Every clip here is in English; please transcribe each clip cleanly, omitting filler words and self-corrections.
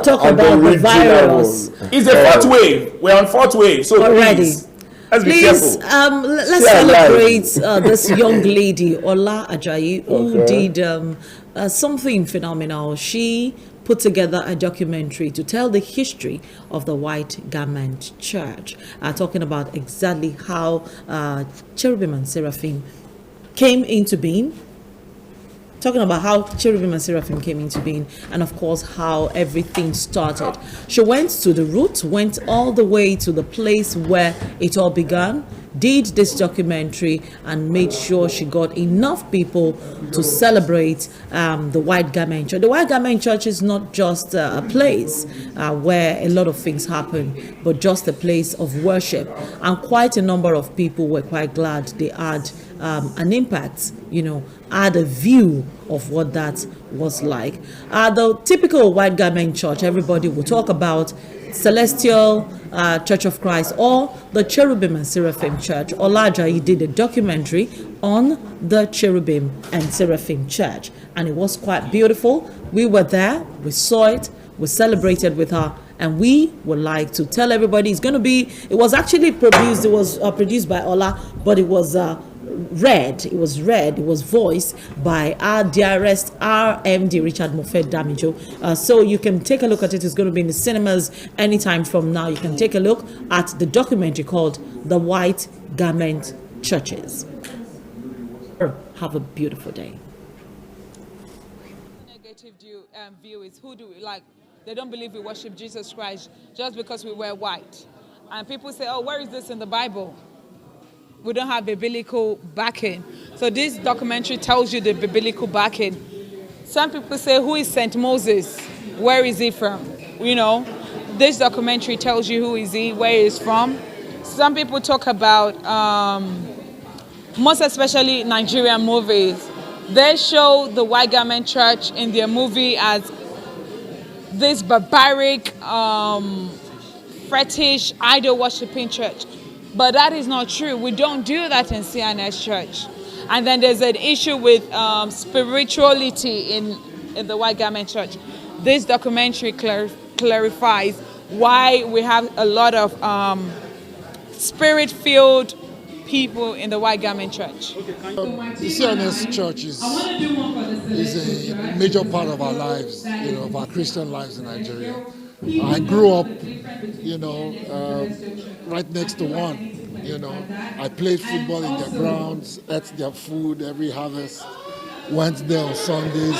to talk And about the original virus. one. It's a fourth wave. We're on fourth wave, so Already. please, let's be Please, careful. let's Stay alive. celebrate this young lady, Ola Ajayi, who Okay. did something phenomenal. She put together a documentary to tell the history of the White Garment Church, talking about exactly how Cherubim and Seraphim came into being, talking about how Cherubim and Seraphim came into being, and of course how everything started. She went to the roots, went all the way to the place where it all began, did this documentary, and made sure she got enough people to celebrate the White Garment Church. The White Garment Church is not just a place where a lot of things happen, but just a place of worship. And quite a number of people were quite glad they had an impact, had a view of what that was like. The typical White Garment Church, everybody will talk about Celestial Church of Christ or the Cherubim and Seraphim Church. Ola Ajayi did a documentary on the Cherubim and Seraphim Church, and it was quite beautiful. We were there, we saw it, we celebrated with her, and we would like to tell everybody it was actually produced, it was produced by Ola, but it was it was voiced by our dearest RMD Richard Moffett Damijo. So you can take a look at it. It's going to be in the cinemas anytime from now. You can take a look at the documentary called The White Garment Churches. Have a beautiful day. Negative view is who do we like? They don't believe we worship Jesus Christ just because we wear white. And people say, oh, where is this in the Bible? We don't have biblical backing. So this documentary tells you the biblical backing. Some people say, who is Saint Moses? Where is he from? This documentary tells you who is he, where he's from. Some people talk about, most especially Nigerian movies, they show the White Garment Church in their movie as this barbaric, fetish, idol-worshipping church. But that is not true. We don't do that in CNS Church. And then there's an issue with spirituality in the White Garment Church. This documentary clarifies why we have a lot of spirit-filled people in the White Garment Church. The CNS Church is a major part of our lives, of our Christian lives in Nigeria. I grew up, right next to one. I played football in their grounds, ate their food every harvest, went there on Sundays,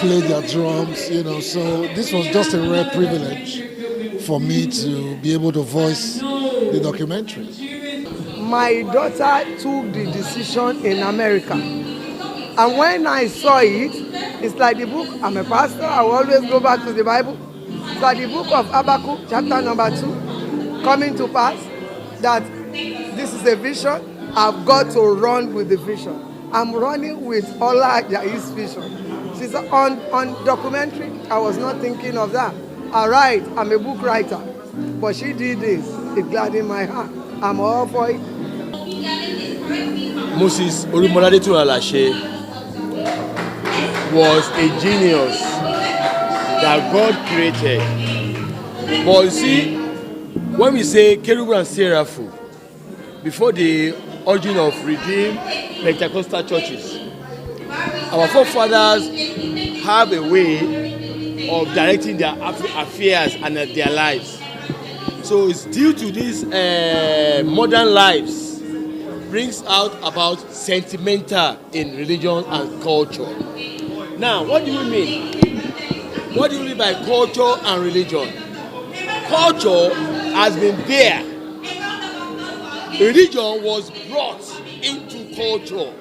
played their drums, So this was just a rare privilege for me to be able to voice the documentary. My daughter took the decision in America. And when I saw it, it's like the book, I'm a pastor, I will always go back to the Bible. It's like the book of Habakkuk, chapter number 2, coming to pass, that this is a vision, I've got to run with the vision. I'm running with Ola Ajayi's vision. She said, on documentary, I was not thinking of that. I write, I'm a book writer. But she did this, it gladdened my heart. I'm all for it. Moses Olumolade Tunalashe was a genius that God created. But you see, when we say Cherubim and Seraphim, before the origin of Redeemed Pentecostal churches, our forefathers have a way of directing their affairs and their lives. So it's due to these modern lives brings out about sentimental in religion and culture. Now, what do you mean? What do you mean by culture and religion? Culture has been there. Religion was brought into culture.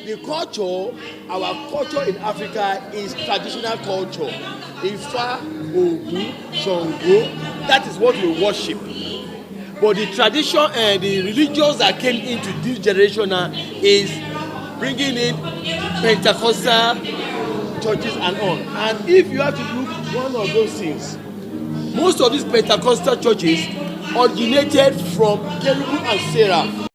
The culture, our culture in Africa is traditional culture. Ifa, Ogun, Sango, that is what we worship. But the tradition and the religions that came into this generation now is bringing in Pentecostal churches and on. And if you have to look one of those things, most of these Pentecostal churches originated from Cherubim and Seraphim.